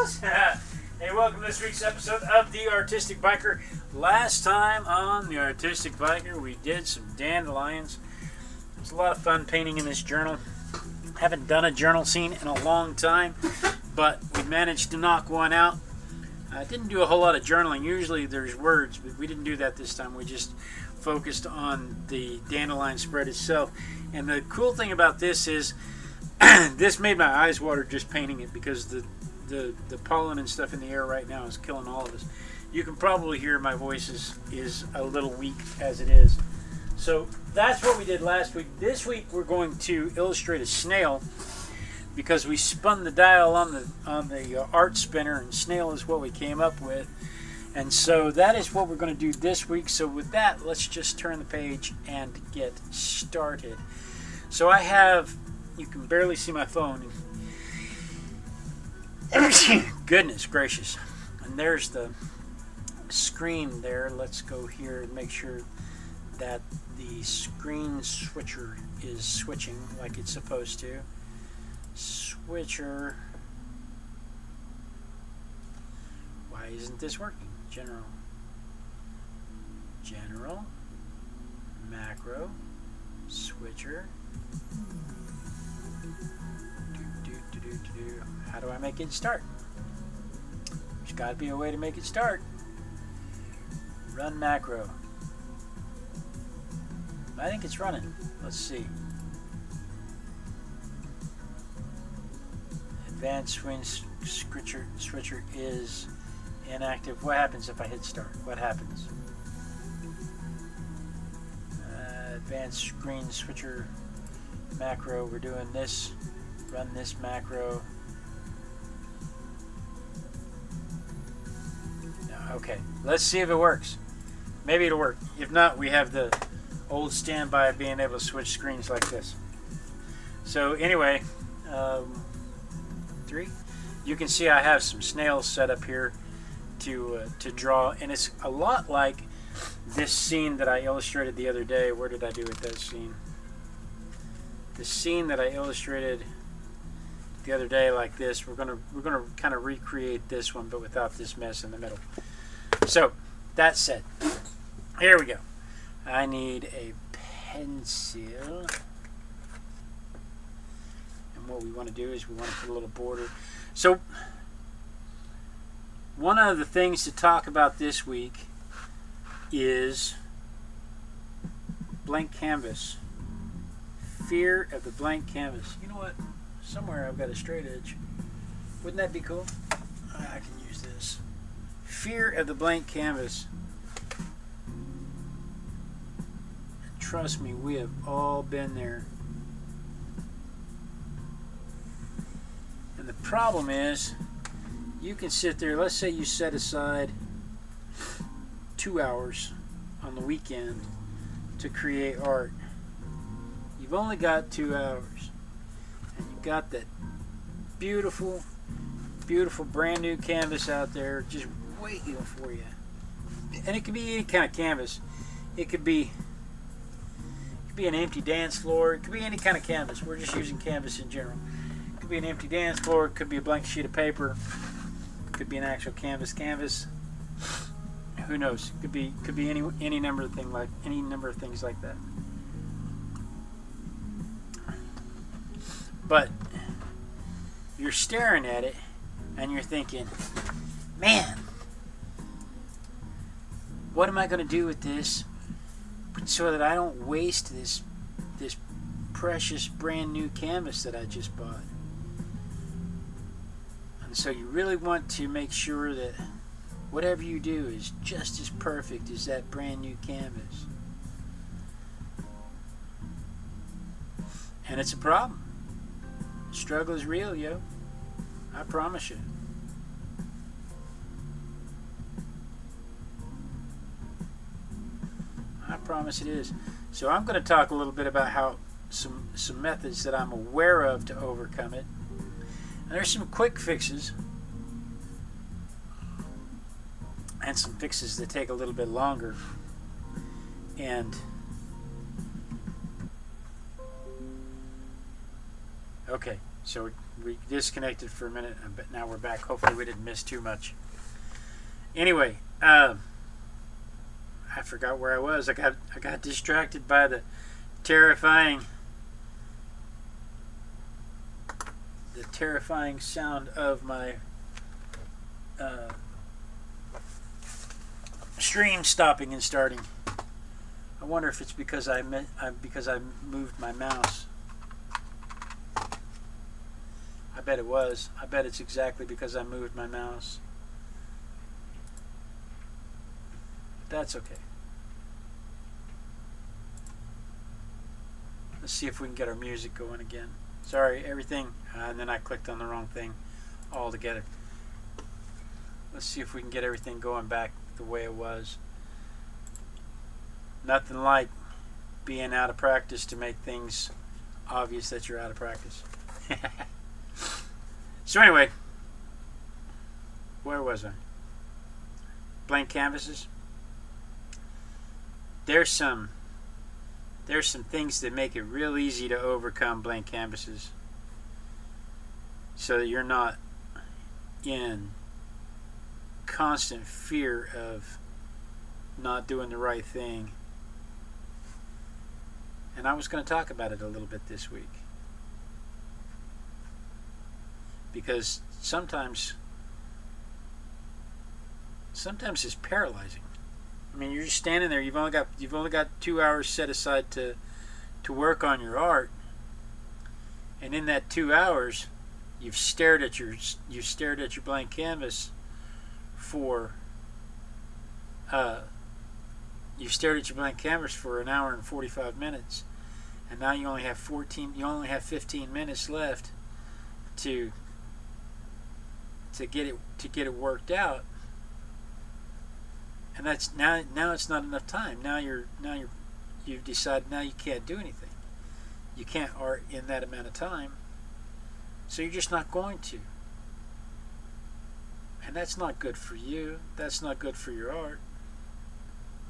Snails! Hey, welcome to this week's episode of The Artistic Biker. Last time on The Artistic Biker, we did some dandelions. It was a lot of fun painting in this journal. Haven't done a journal scene in a long time, but we managed to knock one out. I didn't do a whole lot of journaling. Usually there's words, but we didn't do that this time. We just focused on the dandelion spread itself. And the cool thing about this is this made my eyes water just painting it, because the pollen and stuff in the air right now is killing all of us. You can probably hear my voice is a little weak as it is. So that's what we did last week. This week we're going to illustrate a snail, because we spun the dial on the art spinner, and snail is what we came up with. And so that is what we're going to do this week. So with that, let's just turn the page and get started. So I have, you can barely see my phone. Goodness gracious. And there's the screen there. Let's go here and make sure that the screen switcher is switching like it's supposed to. Switcher. Why isn't this working? General, macro, switcher. How do I make it start? There's got to be a way to make it start. Run macro. I think it's running. Let's see. Advanced switcher is inactive. What happens if I hit start? What happens? Advanced screen switcher macro. We're doing this. Run this macro. No, okay, let's see if it works. Maybe it'll work. If not, we have the old standby of being able to switch screens like this. So anyway, 3. You can see I have some snails set up here to draw, and it's a lot like this scene that I illustrated the other day. Where did I do with that scene? The scene that I illustrated the other day like this. We're gonna kind of recreate this one, but without this mess in the middle. So that said, here we go. I need a pencil, and what we want to do is we want to put a little border. So one of the things to talk about this week is blank canvas. Fear of the blank canvas. You know what? Somewhere I've got a straight edge. Wouldn't that be cool? I can use this. Fear of the blank canvas. Trust me, we have all been there. And the problem is, you can sit there, let's say you set aside 2 hours on the weekend to create art. You've only got 2 hours, and you've got that beautiful, beautiful brand new canvas out there just waiting for you. And it could be any kind of canvas. It could be an empty dance floor. It could be any kind of canvas. We're just using canvas in general. It could be an empty dance floor. It could be a blank sheet of paper. It could be an actual canvas. Who knows? Could be any number of things like that. But you're staring at it and you're thinking, man, what am I going to do with this so that I don't waste this precious brand new canvas that I just bought? And so you really want to make sure that whatever you do is just as perfect as that brand new canvas. And it's a problem. Struggle is real, yo. I promise you. I promise it is. So I'm going to talk a little bit about how some methods that I'm aware of to overcome it. And there's some quick fixes and some fixes that take a little bit longer. And Okay, so we disconnected for a minute, but now we're back. Hopefully we didn't miss too much. Anyway, I forgot where I was. I got distracted by the terrifying sound of my stream stopping and starting. I wonder if it's because I moved my mouse. I bet it was. I bet it's exactly because I moved my mouse. That's okay. Let's see if we can get our music going again. Sorry, everything. And then I clicked on the wrong thing altogether. Let's see if we can get everything going back the way it was. Nothing like being out of practice to make things obvious that you're out of practice. So anyway, where was I? Blank canvases. There's some things that make it real easy to overcome blank canvases, so that you're not in constant fear of not doing the right thing. And I was going to talk about it a little bit this week, because sometimes it's paralyzing. I mean, you're just standing there. You've only got 2 hours set aside to work on your art, and in that 2 hours, you've stared at your blank canvas for an hour and 45 minutes, and now you only have 15 minutes left to get it worked out. And that's now it's not enough time. Now you've decided now you can't do anything. You can't art in that amount of time. So you're just not going to. And that's not good for you. That's not good for your art.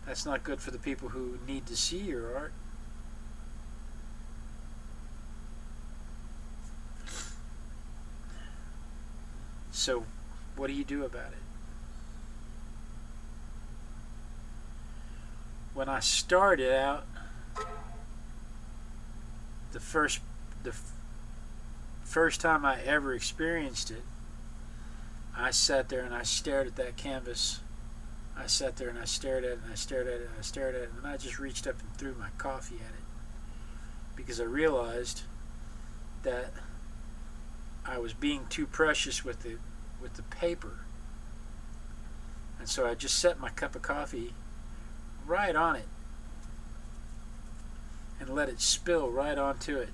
That's not good for the people who need to see your art. So what do you do about it? When I started out, the first time I ever experienced it, I sat there and I stared at that canvas. I sat there and I stared at it and I stared at it and I stared at it, and I just reached up and threw my coffee at it, because I realized that I was being too precious with the paper. And so I just set my cup of coffee right on it and let it spill right onto it.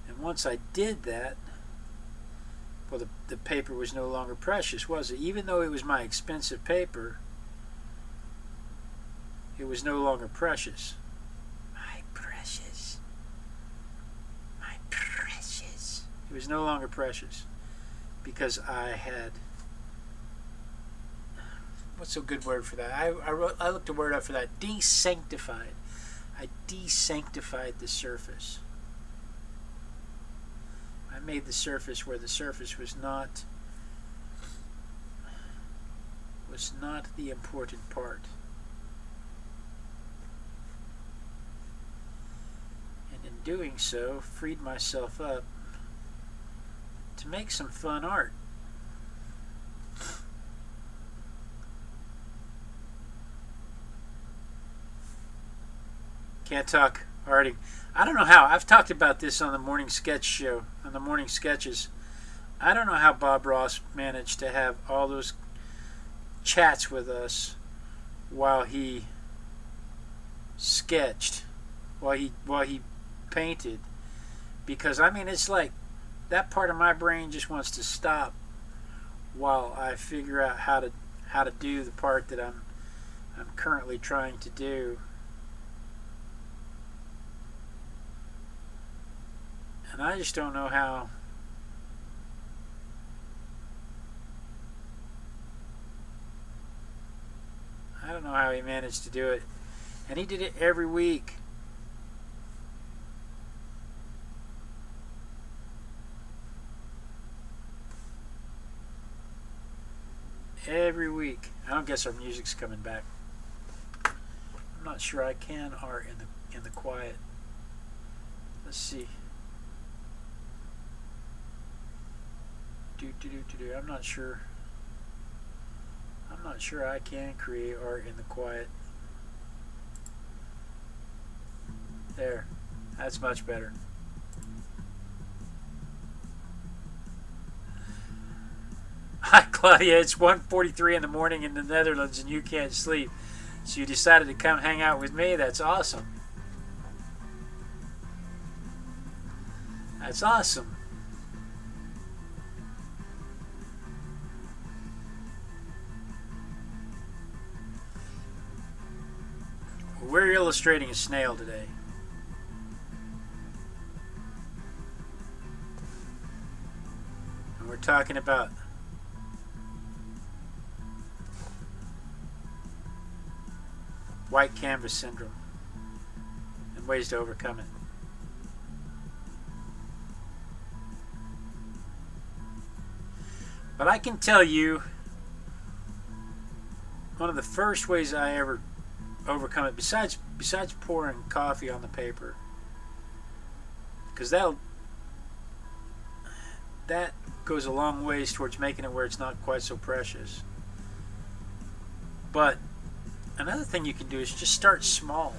And once I did that, well, the paper was no longer precious, was it? Even though it was my expensive paper, it was no longer precious. My precious. It was no longer precious, because I had, what's a good word for that? I looked a word up for that. De-sanctified. I de-sanctified the surface. I made the surface where the surface was not the important part. And in doing so, freed myself up to make some fun art. Can't talk arting. I don't know how. I've talked about this on the morning sketch show, on the morning sketches. I don't know how Bob Ross managed to have all those chats with us while he sketched, while he painted, because I mean, it's like that part of my brain just wants to stop while I figure out how to do the part that I'm currently trying to do. And I just don't know how. I don't know how he managed to do it. And he did it every week. every week. I don't guess our music's coming back. I'm not sure I can art in the quiet. Let's see. I'm not sure. I'm not sure I can create art in the quiet. There. That's much better. Hi Claudia, it's 1:43 in the morning in the Netherlands and you can't sleep. So you decided to come hang out with me? That's awesome. That's awesome. We're illustrating a snail today. And we're talking about white canvas syndrome and ways to overcome it. But I can tell you, one of the first ways I ever overcome it, besides pouring coffee on the paper, because that goes a long ways towards making it where it's not quite so precious. But another thing you can do is just start small.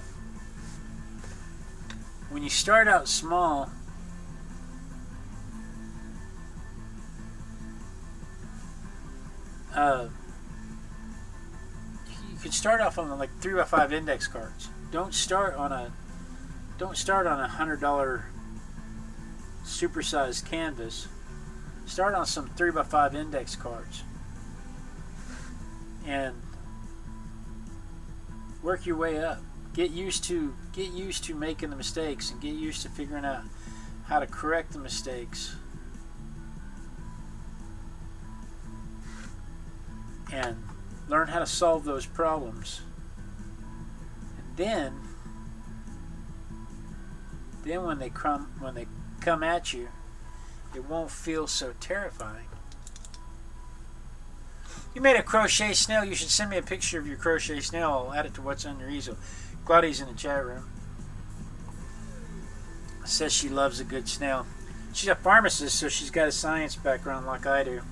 When you start out small, you can start off on like 3x5 index cards. Don't start on a $100 supersized canvas. Start on some 3x5 index cards and work your way up. Get used to making the mistakes and get used to figuring out how to correct the mistakes. And learn how to solve those problems. And then when they come at you, it won't feel so terrifying. You made a crochet snail. You should send me a picture of your crochet snail. I'll add it to what's on your easel. Claudia's in the chat room. Says she loves a good snail. She's a pharmacist, so she's got a science background like I do.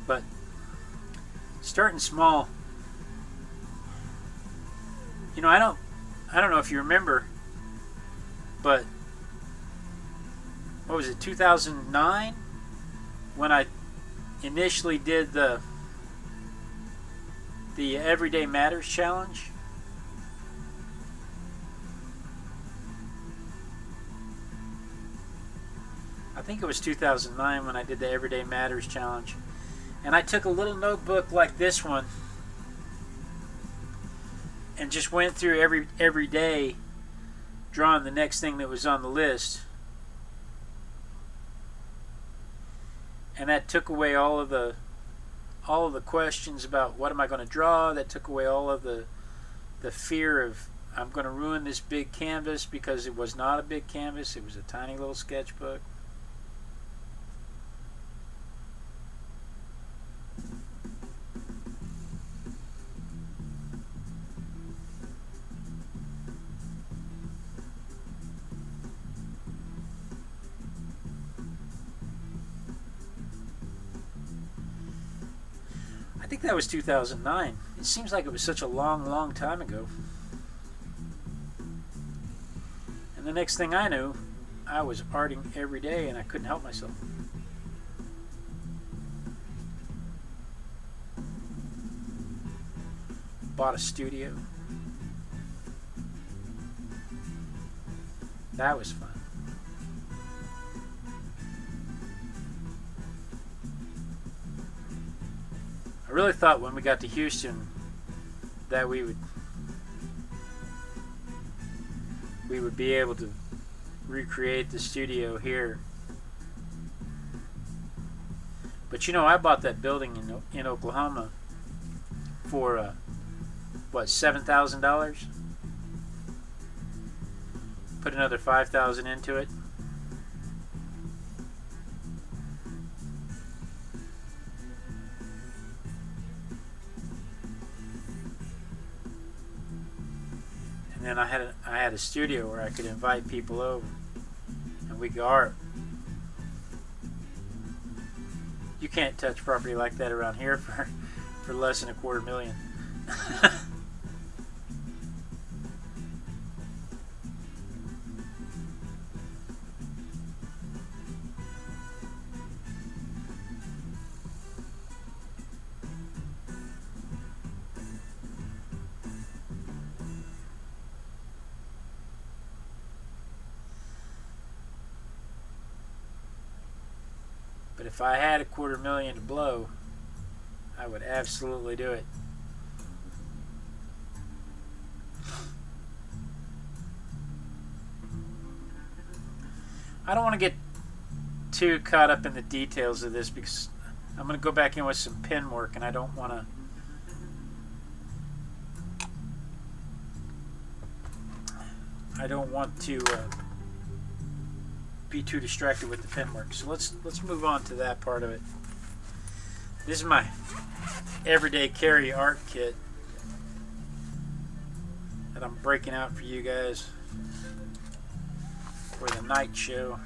But starting small, you know, I don't know if you remember, but what was it, 2009, when I initially did the Everyday Matters challenge. I think it was 2009 when I did the Everyday Matters challenge. And I took a little notebook like this one and just went through every day drawing the next thing that was on the list. And that took away all of the questions about what am I going to draw. That took away all of the fear of I'm going to ruin this big canvas, because it was not a big canvas. It was a tiny little sketchbook. I think that was 2009. It seems like it was such a long time ago. And the next thing I knew, I was arting every day and I couldn't help myself. Bought a studio. That was fun. I really thought when we got to Houston that we would be able to recreate the studio here. But you know, I bought that building in Oklahoma for what, $7,000. Put another $5,000 into it. And then I had a studio where I could invite people over and we could art. You can't touch property like that around here for less than $250,000. But if I had $250,000 to blow, I would absolutely do it. I don't want to get too caught up in the details of this because I'm going to go back in with some pen work and I don't want to be too distracted with the pen work. So let's move on to that part of it. This is my everyday carry art kit that I'm breaking out for you guys for the night show.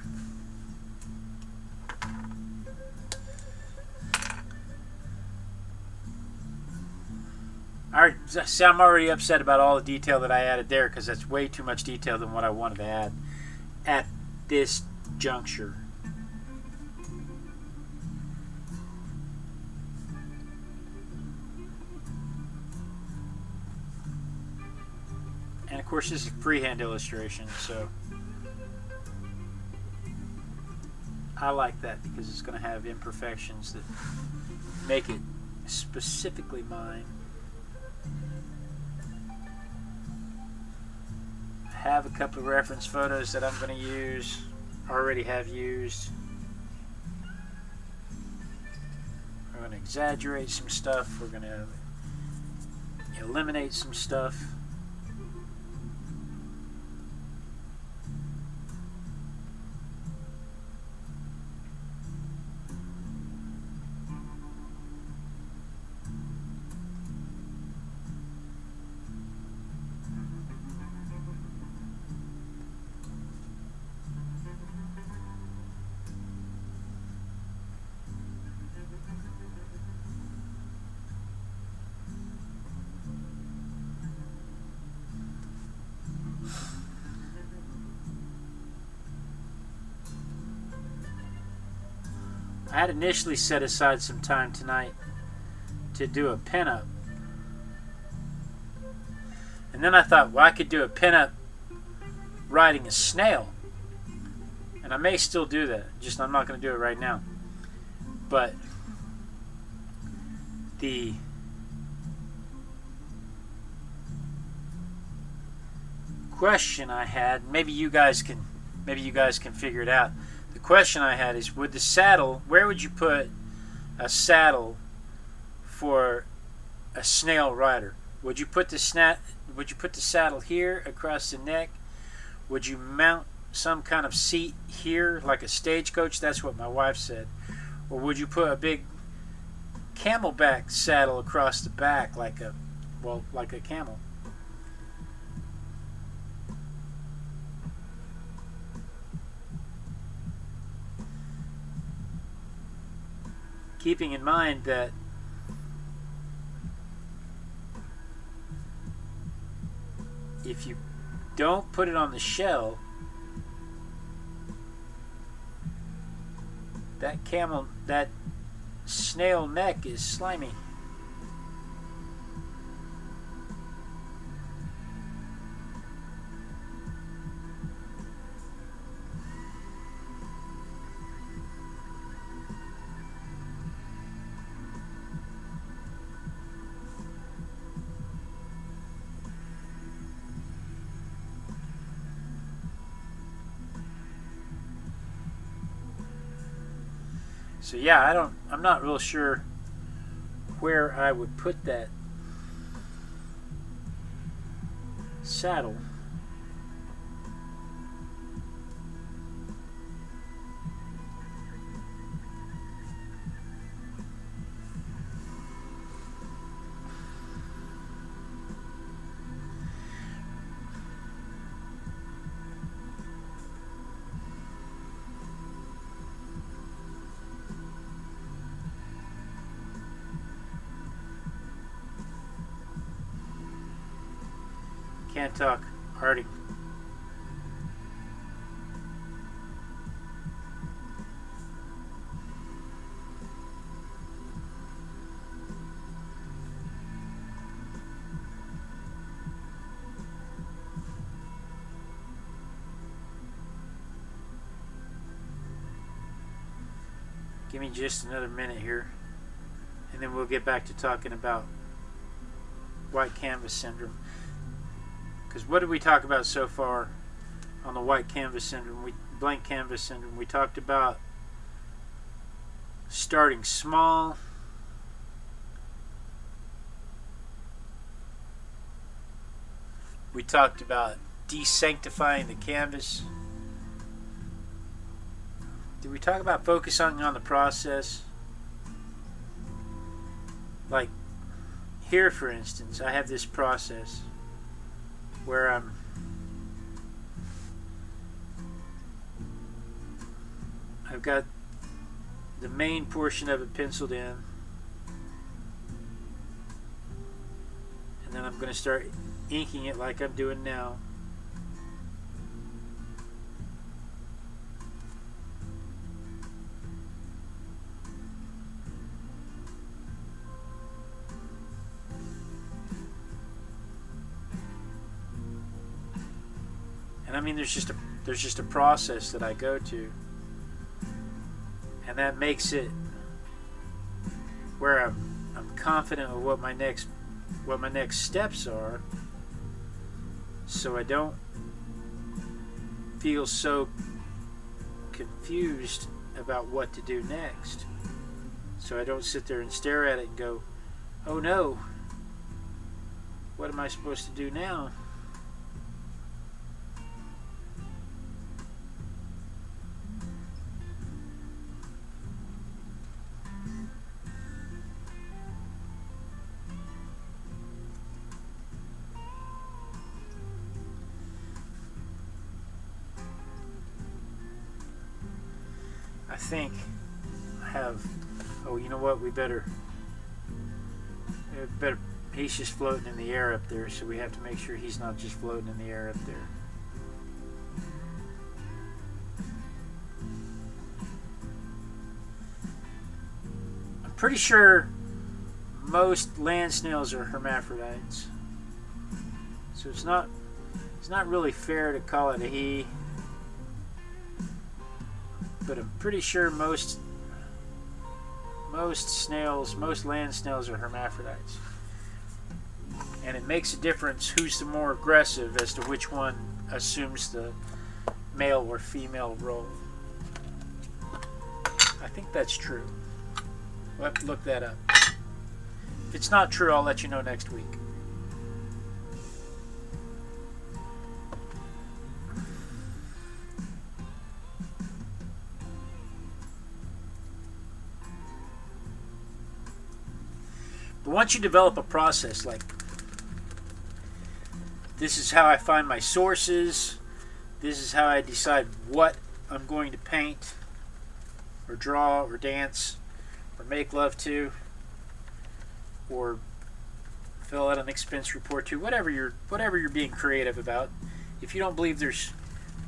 Alright, see, I'm already upset about all the detail that I added there because that's way too much detail than what I wanted to add at this juncture. And of course this is freehand illustration, so I like that because it's going to have imperfections that make it specifically mine. I have a couple of reference photos that I'm going to use, already have used. We're going to exaggerate some stuff, we're going to eliminate some stuff. I had initially set aside some time tonight to do a pinup. And then I thought, well, I could do a pinup riding a snail. And I may still do that, just I'm not going to do it right now. But the question I had, maybe you guys can figure it out. The question I had is, would the saddle, where would you put a saddle for a snail rider? Would you put the saddle here across the neck? Would you mount some kind of seat here like a stagecoach? That's what my wife said. Or would you put a big camelback saddle across the back like a camel? Keeping in mind that if you don't put it on the shell, that snail neck is slimy. So yeah, I'm not real sure where I would put that saddle. Can't talk. Harding. Give me just another minute here, and then we'll get back to talking about white canvas syndrome. Because what did we talk about so far on the white canvas syndrome? Blank canvas syndrome. We talked about starting small, we talked about de-sanctifying the canvas. Did we talk about focusing on the process? Like here, for instance, I have this process where I've got the main portion of it penciled in, and then I'm going to start inking it like I'm doing now. And I mean, there's just a process that I go to, and that makes it where I'm confident of what my next steps are, so I don't feel so confused about what to do next. So I don't sit there and stare at it and go, "Oh no, what am I supposed to do now?" I think I have. Oh, you know what? We better. He's just floating in the air up there, so we have to make sure he's not just floating in the air up there. I'm pretty sure most land snails are hermaphrodites, so it's not really fair to call it a he. But I'm pretty sure most snails, most land snails are hermaphrodites. And it makes a difference who's the more aggressive as to which one assumes the male or female role. I think that's true. We'll have to look that up. If it's not true, I'll let you know next week. But once you develop a process, like this is how I find my sources, this is how I decide what I'm going to paint or draw or dance or make love to or fill out an expense report to, whatever you're being creative about. If you don't believe there's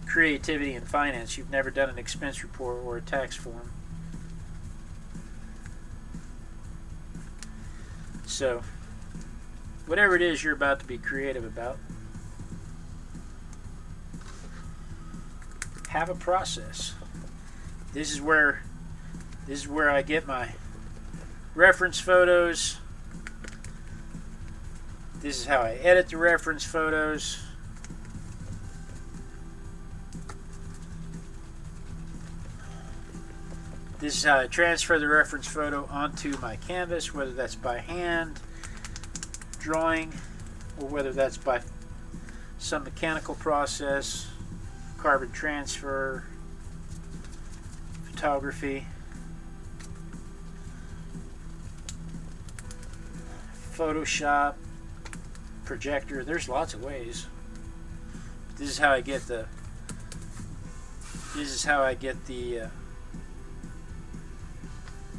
creativity in finance, you've never done an expense report or a tax form. So, whatever it is you're about to be creative about, have a process. This is where I get my reference photos. This is how I edit the reference photos. This is how I transfer the reference photo onto my canvas, whether that's by hand drawing or whether that's by some mechanical process, carbon transfer, photography, Photoshop, projector. There's lots of ways. This is how I get the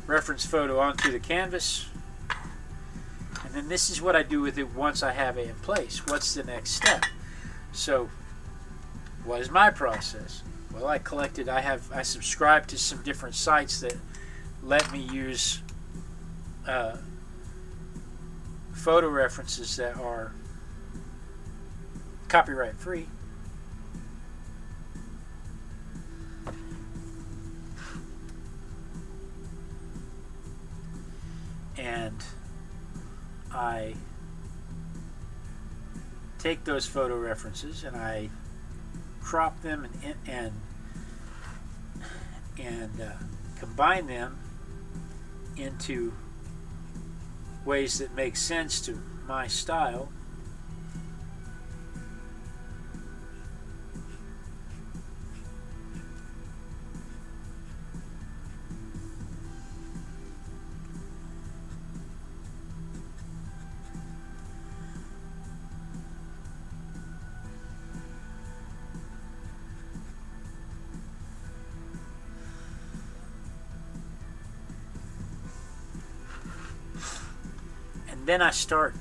reference photo onto the canvas. And then this is what I do with it once I have it in place. What's the next step? So, what is my process? Well, I subscribe to some different sites that let me use photo references that are copyright free. And I take those photo references and I crop them and combine them into ways that make sense to my style. Then I start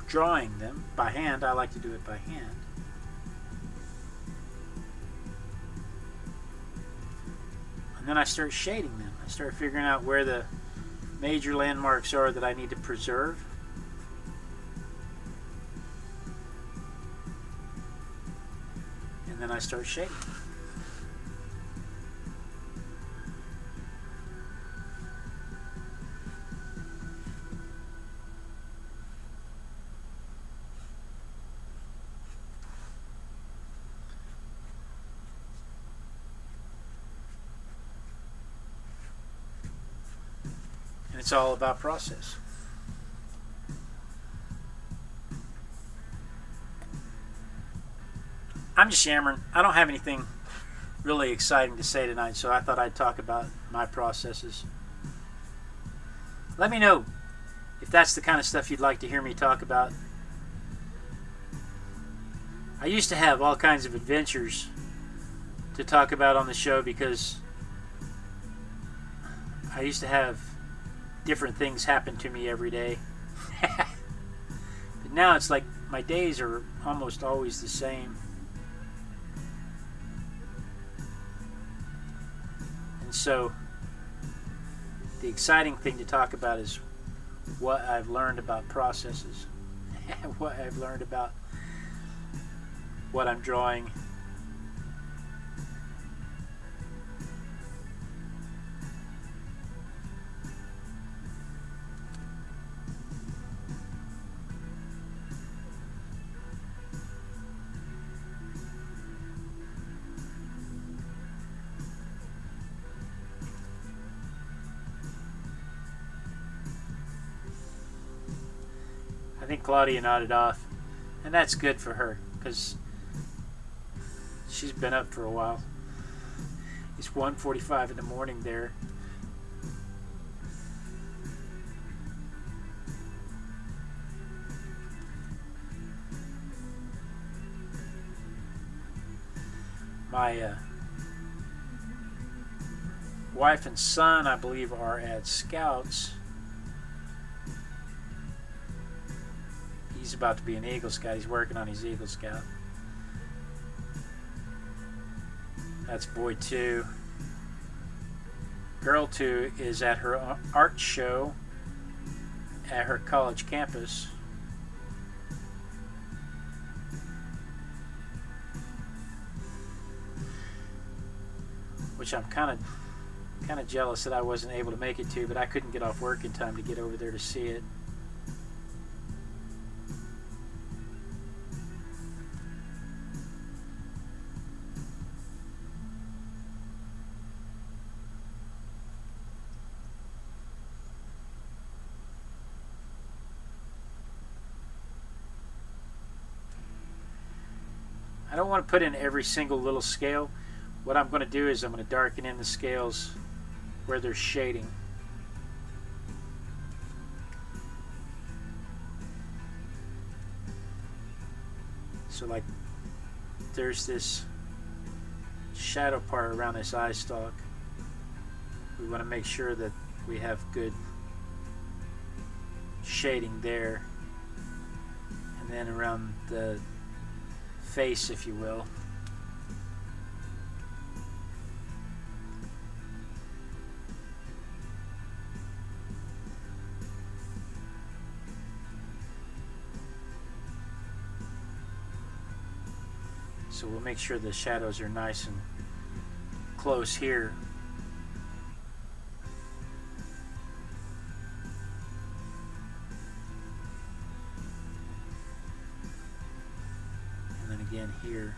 drawing them by hand. I like to do it by hand. And then I start shading them. I start figuring out where the major landmarks are that I need to preserve. And then I start shading them. It's all about process. I'm just yammering. I don't have anything really exciting to say tonight, so I thought I'd talk about my processes. Let me know if that's the kind of stuff you'd like to hear me talk about. I used to have all kinds of adventures to talk about on the show because I used to have different things happen to me every day. But now it's like my days are almost always the same. And so the exciting thing to talk about is what I've learned about processes, what I've learned about what I'm drawing. I think Claudia nodded off, and that's good for her because she's been up for a while. It's 1:45 in the morning there. My wife and son, I believe, are at Scouts. He's about to be an Eagle Scout. He's working on his Eagle Scout. That's boy 2. Girl 2 is at her art show at her college campus. Which I'm kind of jealous that I wasn't able to make it to, but I couldn't get off work in time to get over there to see it. don't want to put in every single little scale. What I'm going to do is I'm going to darken in the scales where there's shading. So like there's this shadow part around this eye stalk. We want to make sure that we have good shading there, and then around the face, if you will. So we'll make sure the shadows are nice and close here. And then again here.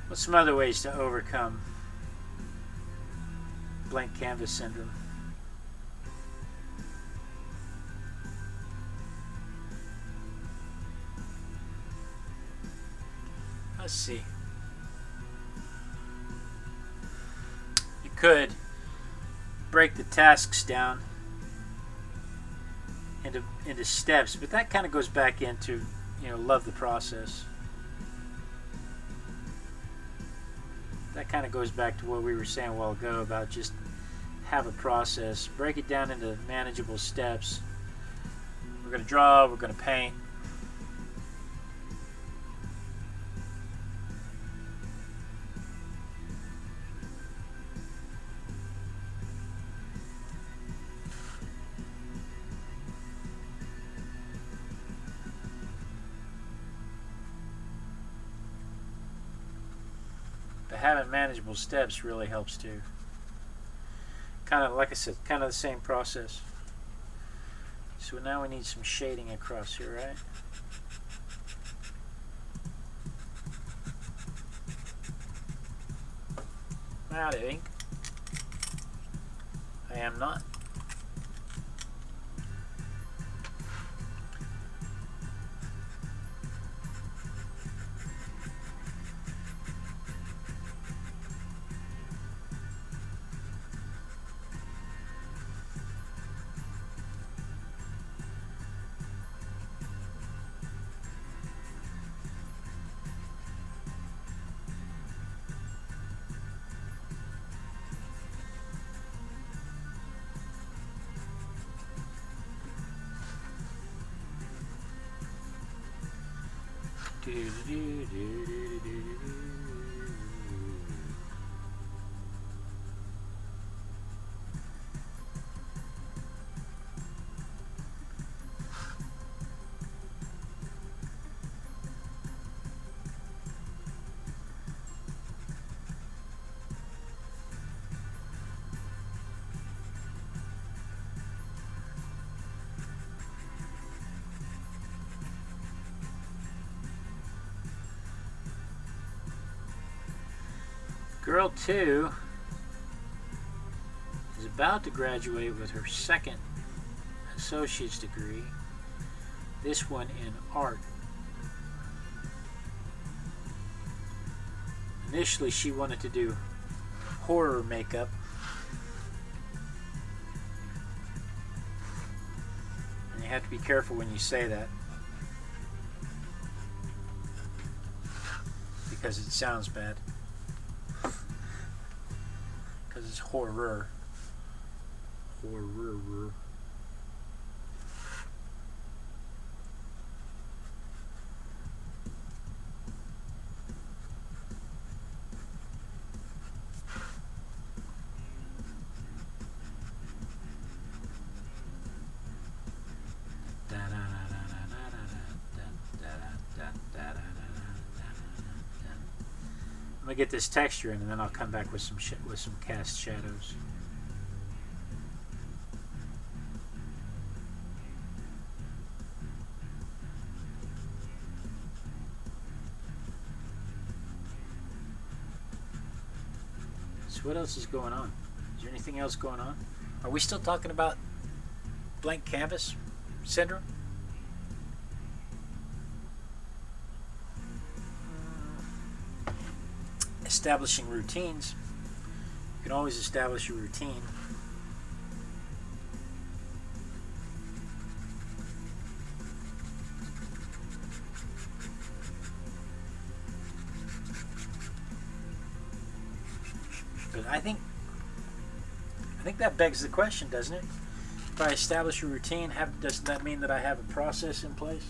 What's some other ways to overcome blank canvas syndrome? Let's see. You could break the tasks down into steps, but that kind of goes back into, love the process. That kind of goes back to what we were saying a while ago about just have a process. Break it down into manageable steps. We're going to draw, we're going to paint. But having manageable steps really helps too. Kind of, like I said, kind of the same process. So now we need some shading across here, right? I'm out of ink. I am not. Girl 2 is about to graduate with her second associate's degree, this one in art. Initially, she wanted to do horror makeup. And you have to be careful when you say that, because it sounds bad. Because it's horror. Horror. me get this texture in, and then I'll come back with some cast shadows. So what else is going on? Is there anything else going on? Are we still talking about blank canvas syndrome? Establishing routines. You can always establish a routine. But I think that begs the question, doesn't it? If I establish a routine, doesn't that mean that I have a process in place?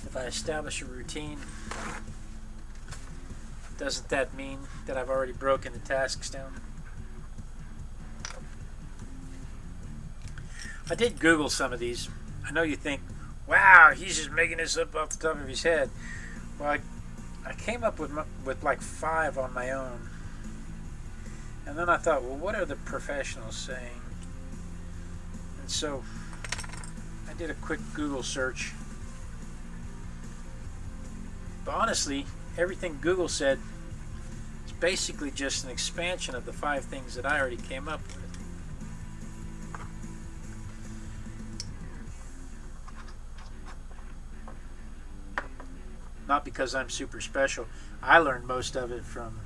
If I establish a routine, doesn't that mean that I've already broken the tasks down? I did Google some of these. I know you think, wow, he's just making this up off the top of his head. Well, I came up with like 5 on my own. And then I thought, well, what are the professionals saying? And so I did a quick Google search. But honestly, everything Google said is basically just an expansion of the 5 things that I already came up with. Not because I'm super special. I learned most of it from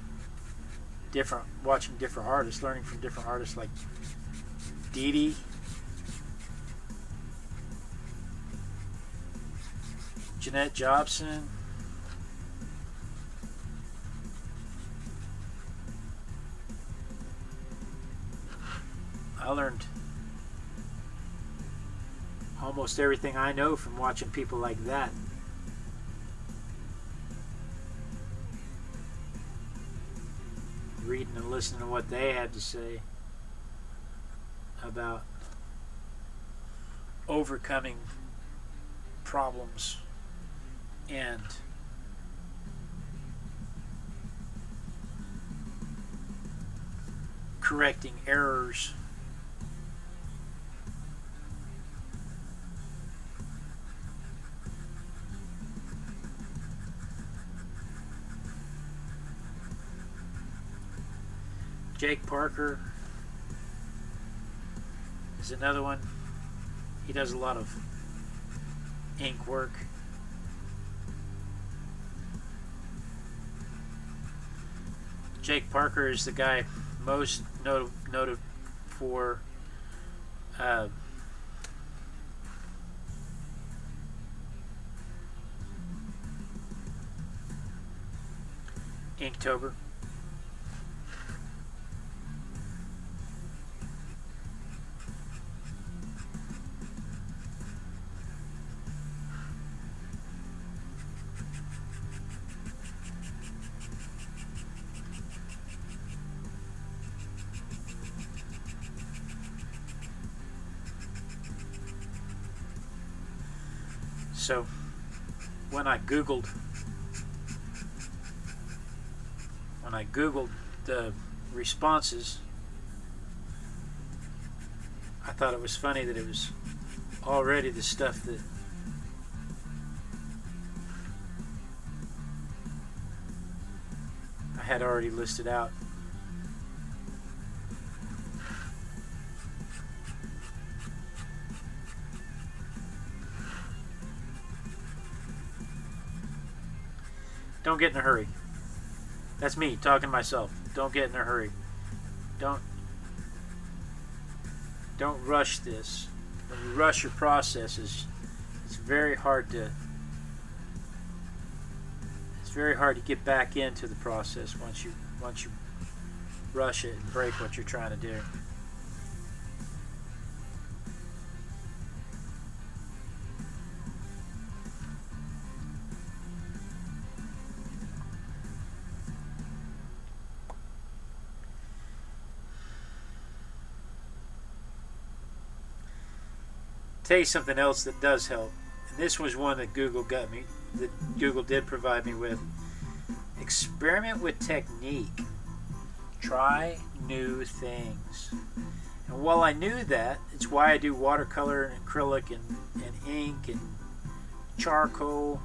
watching different artists, learning from different artists like Dee, Jeanette Jobson, I learned almost everything I know from watching people like that. Reading and listening to what they had to say about overcoming problems and correcting errors. Jake Parker is another one. He does a lot of ink work. Jake Parker is the guy most noted for Inktober. So when I Googled the responses, I thought it was funny that it was already the stuff that I had already listed out. Don't get in a hurry. That's me talking to myself. Don't get in a hurry. Don't rush this. When you rush your processes, it's very hard to get back into the process once you rush it and break what you're trying to do. Tell you something else that does help, and this was one that Google did provide me with. Experiment with technique. Try new things. And while I knew that, it's why I do watercolor and acrylic and ink and charcoal.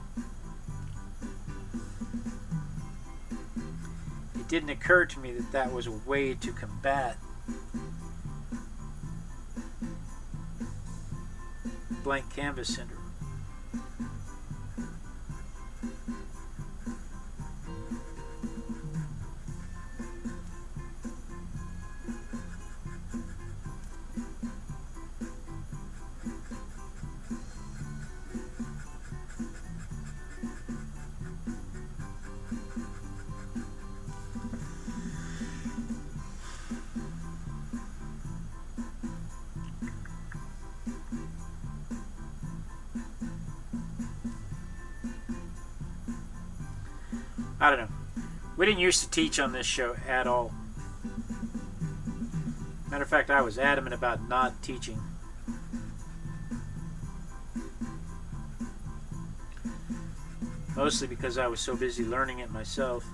It didn't occur to me that that was a way to combat blank canvas syndrome. I don't know. We didn't used to teach on this show at all. Matter of fact, I was adamant about not teaching. Mostly because I was so busy learning it myself.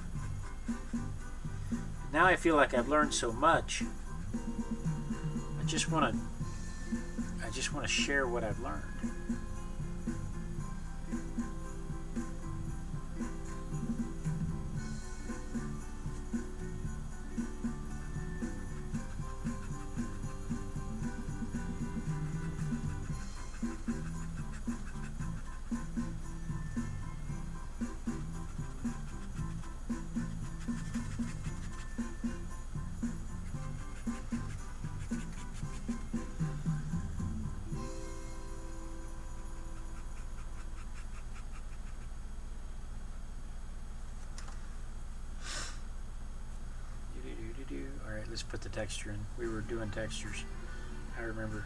Now I feel like I've learned so much. I just want to share what I've learned. Alright, let's put the texture in. We were doing textures. I remember.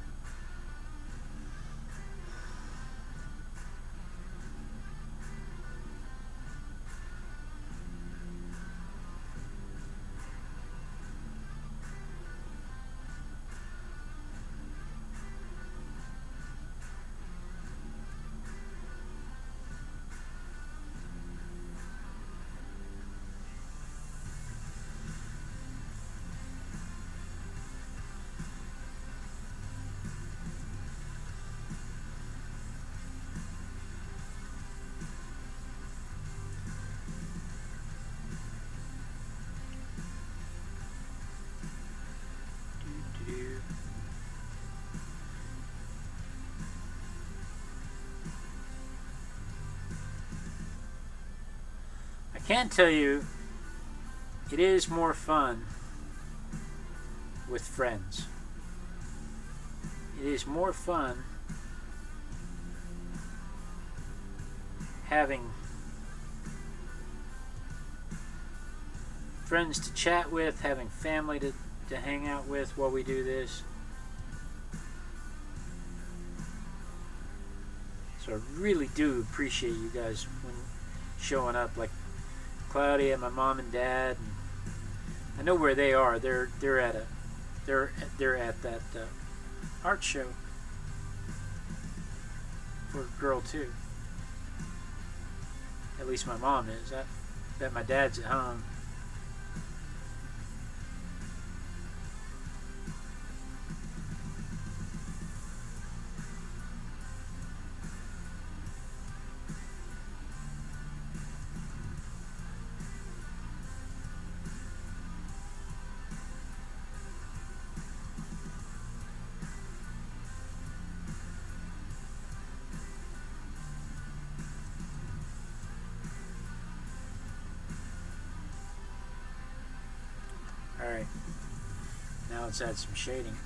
I can tell you, it is more fun with friends. It is more fun having friends to chat with, having family to hang out with while we do this. So I really do appreciate you guys when showing up, like Claudia, my mom and dad, and I know where they are. They're at that art show for Girl 2. At least my mom is. I bet my dad's at home. Alright, now let's add some shading.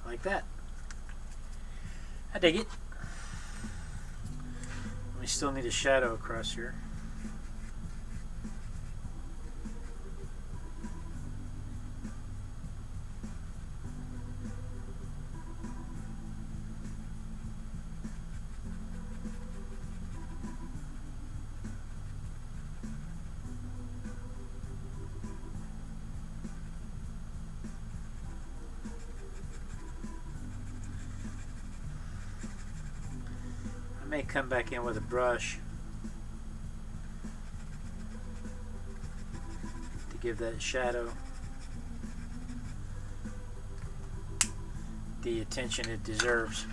Like that. I dig it. Let me still need a shadow across here. I may come back in with a brush to give that shadow the attention it deserves.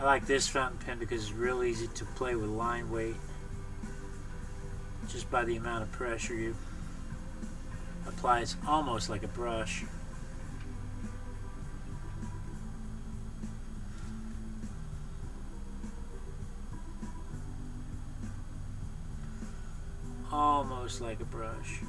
I like this fountain pen because it's real easy to play with line weight just by the amount of pressure you apply. It's almost like a brush. Almost like a brush.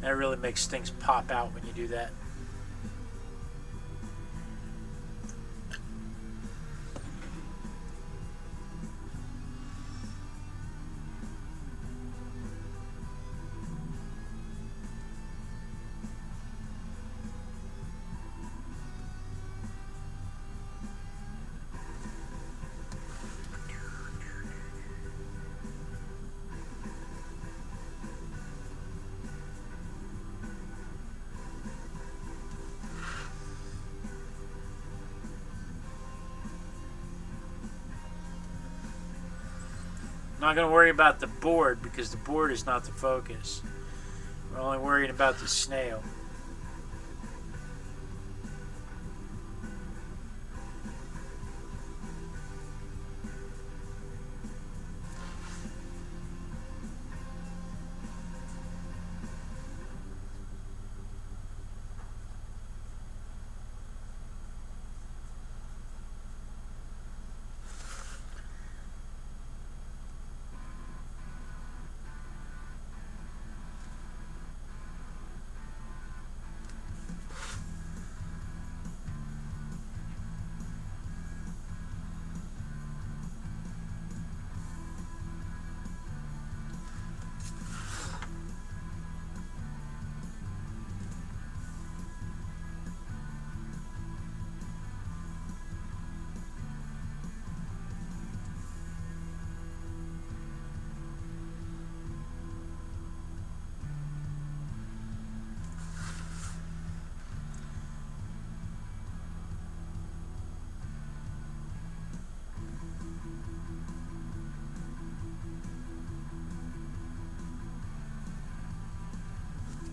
That really makes things pop out when you do that. I'm not going to worry about the board because the board is not the focus. We're only worried about the snail.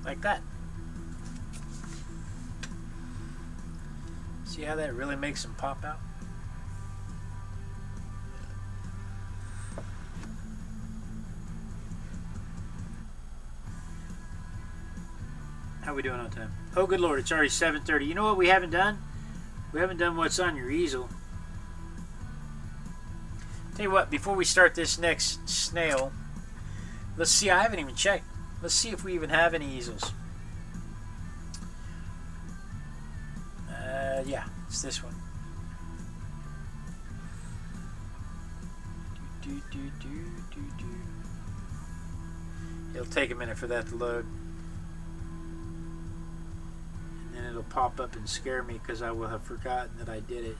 Like that. See how that really makes them pop out? How we doing on time? Oh, good Lord, it's already 7:30. You know what we haven't done? We haven't done what's on your easel. Tell you what, before we start this next snail, let's see. I haven't even checked. Let's see if we even have any easels. Yeah, it's this one. It'll take a minute for that to load. And then it'll pop up and scare me because I will have forgotten that I did it.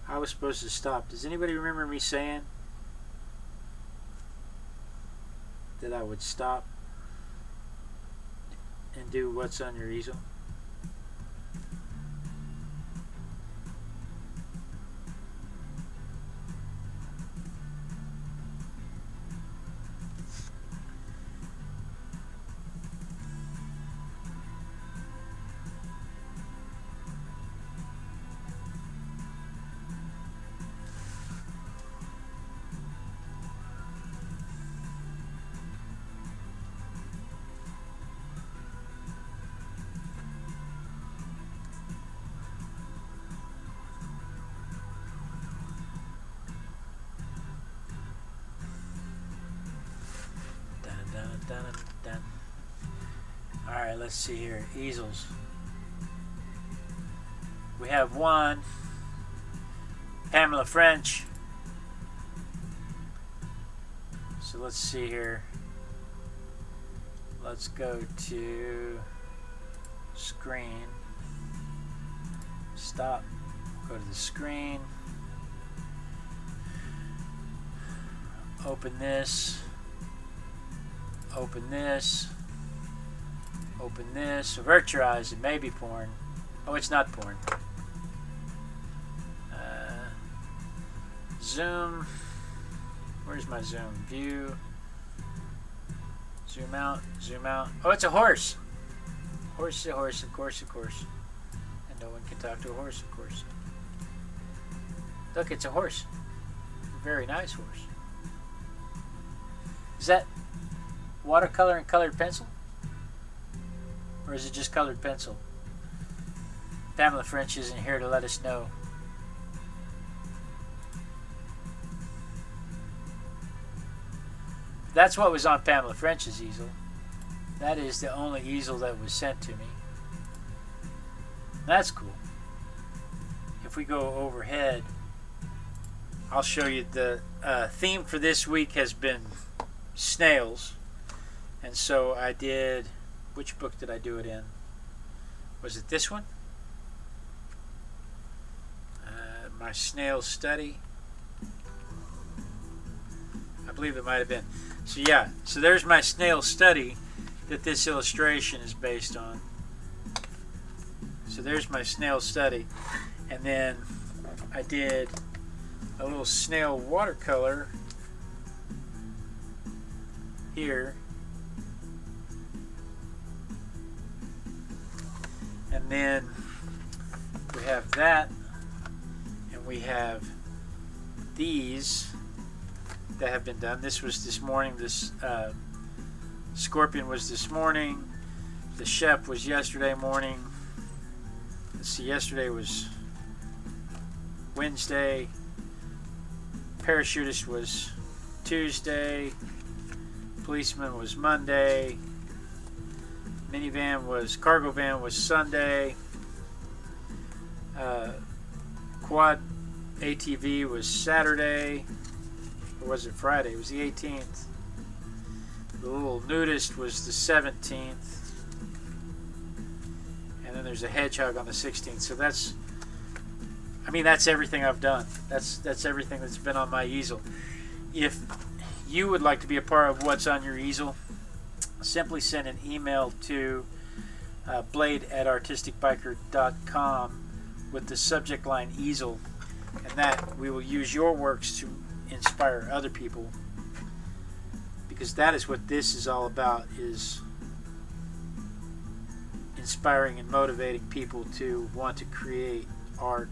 I was supposed to stop. Does anybody remember me saying that I would stop and do what's on your easel? Alright, let's see here. Easels. We have one. Pamela French. So let's see here. Let's go to screen. Stop. Go to the screen. Open this. Open this. Open this. Avert your eyes. It may be porn. Oh, it's not porn. Zoom. Where's my zoom? View. Zoom out. Zoom out. Oh, it's a horse. Horse is a horse. Of course, of course. And no one can talk to a horse, of course. Look, it's a horse. A very nice horse. Is that watercolor and colored pencil? Or is it just colored pencil? Pamela French isn't here to let us know. That's what was on Pamela French's easel. That is the only easel that was sent to me. That's cool. If we go overhead, I'll show you the theme for this week has been snails. And so I did, which book did I do it in? Was it this one? My snail study. I believe it might have been. So yeah, so there's my snail study that this illustration is based on. So there's my snail study. And then I did a little snail watercolor here. And then we have that, and we have these that have been done. This was this morning. This scorpion was this morning. The chef was yesterday morning. Let's see, yesterday was Wednesday. Parachutist was Tuesday. Policeman was Monday. Cargo van was Sunday. Quad ATV was Saturday. Or was it Friday? It was the 18th. The little nudist was the 17th. And then there's a hedgehog on the 16th. So that's everything I've done. That's everything that's been on my easel. If you would like to be a part of what's on your easel, simply send an email to blade@artisticbiker.com with the subject line easel, and that we will use your works to inspire other people, because that is what this is all about, is inspiring and motivating people to want to create art.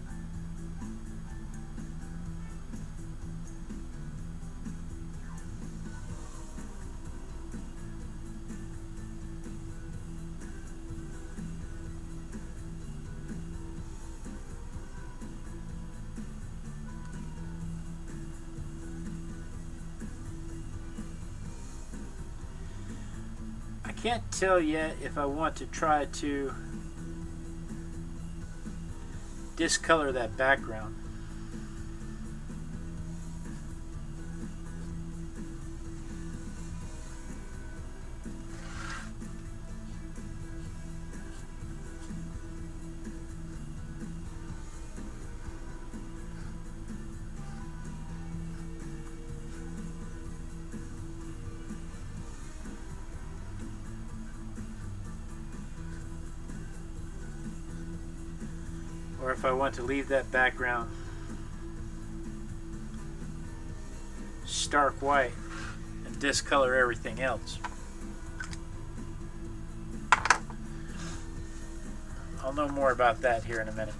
I can't tell yet if I want to try to discolor that background. Or if I want to leave that background stark white and discolor everything else. I'll know more about that here in a minute.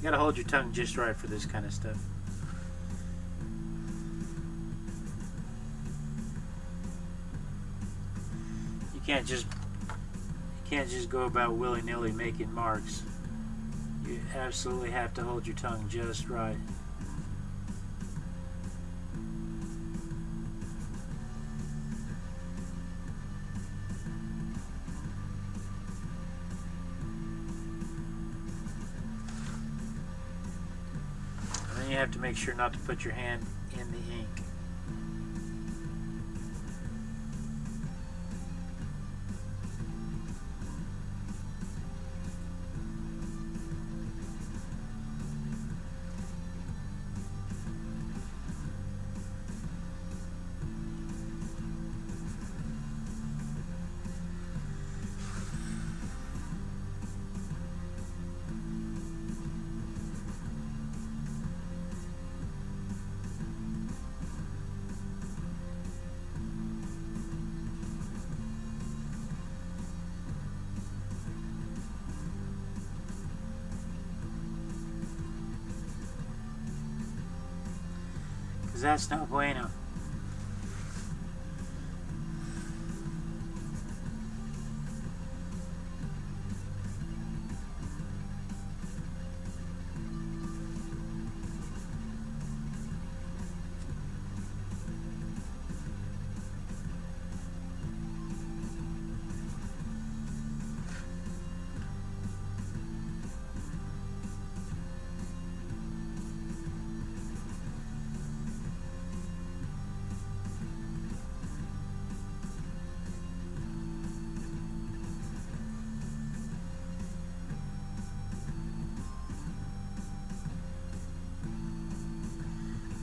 You gotta hold your tongue just right for this kind of stuff. You can't just go about willy-nilly making marks. You absolutely have to hold your tongue just right. You have to make sure not to put your hand in the ink. That's no bueno.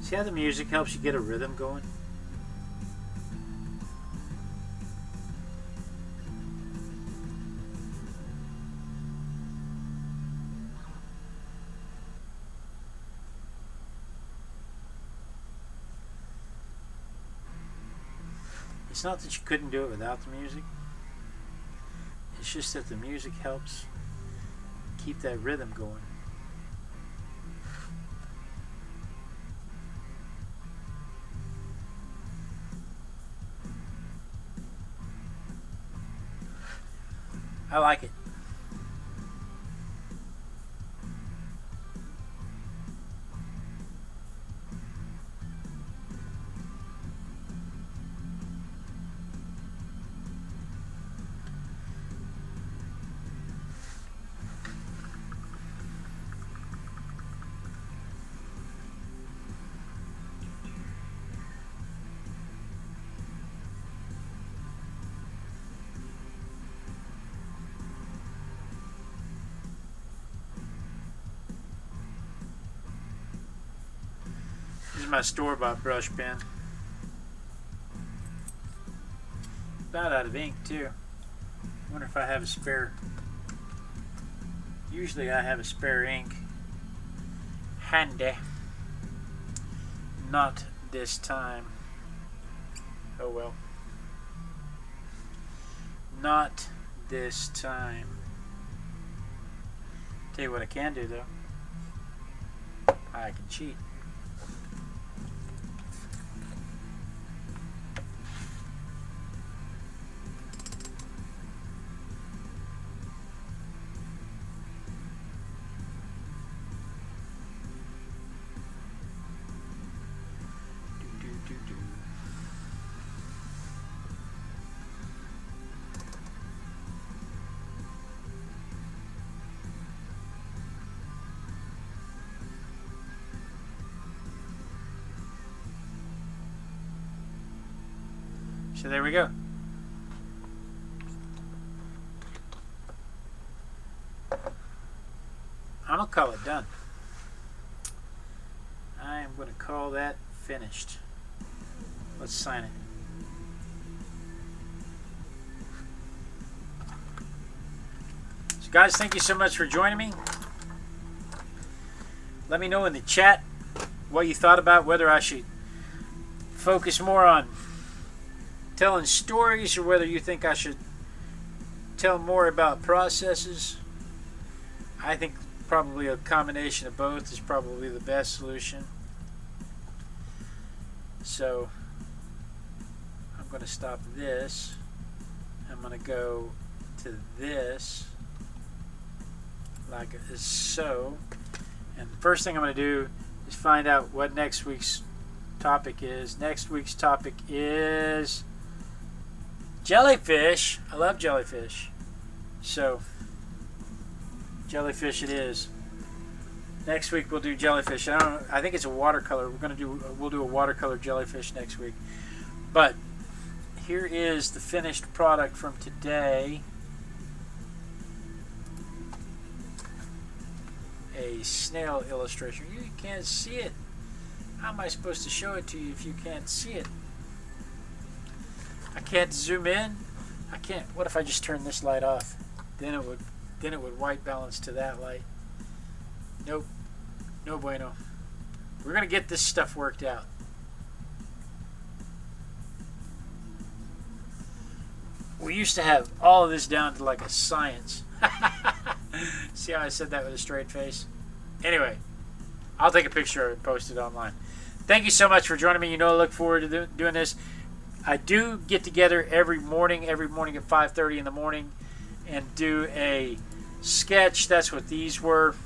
See how the music helps you get a rhythm going? It's not that you couldn't do it without the music. It's just that the music helps keep that rhythm going. I like it. This is my store-bought brush pen. About out of ink too. Wonder if I have a spare. Usually I have a spare ink handy. Not this time. Oh well. Not this time. Tell you what I can do though. I can cheat. So there we go. I'm going to call it done. I am going to call that finished. Let's sign it. So guys, thank you so much for joining me. Let me know in the chat what you thought about whether I should focus more on telling stories or whether you think I should tell more about processes. I think probably a combination of both is probably the best solution. So I'm going to stop this. I'm going to go to this like so. And the first thing I'm going to do is find out what next week's topic is. Next week's topic is jellyfish. I love jellyfish. So, jellyfish it is. Next week we'll do jellyfish. I think it's a watercolor. We'll do a watercolor jellyfish next week. But here is the finished product from today. A snail illustration. You can't see it. How am I supposed to show it to you if you can't see it? I can't zoom in. I can't. What if I just turn this light off? Then it would white balance to that light. Nope. No bueno. We're gonna get this stuff worked out. We used to have all of this down to like a science. See how I said that with a straight face? Anyway, I'll take a picture of it and post it online. Thank you so much for joining me. You know I look forward to doing this. I do get together every morning at 5:30 in the morning and do a sketch. That's what these were.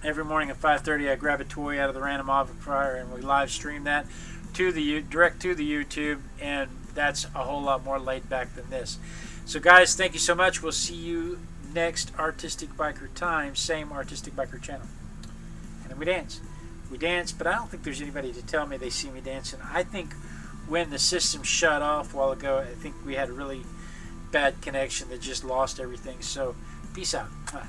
Every morning at 5:30 I grab a toy out of the random object fryer and we live stream that to direct to the YouTube, and that's a whole lot more laid back than this. So guys, thank you so much. We'll see you next Artistic Biker time, same Artistic Biker channel. And then we dance. We dance, but I don't think there's anybody to tell me they see me dancing. I think when the system shut off a while ago, I think we had a really bad connection that just lost everything. So, peace out. Bye.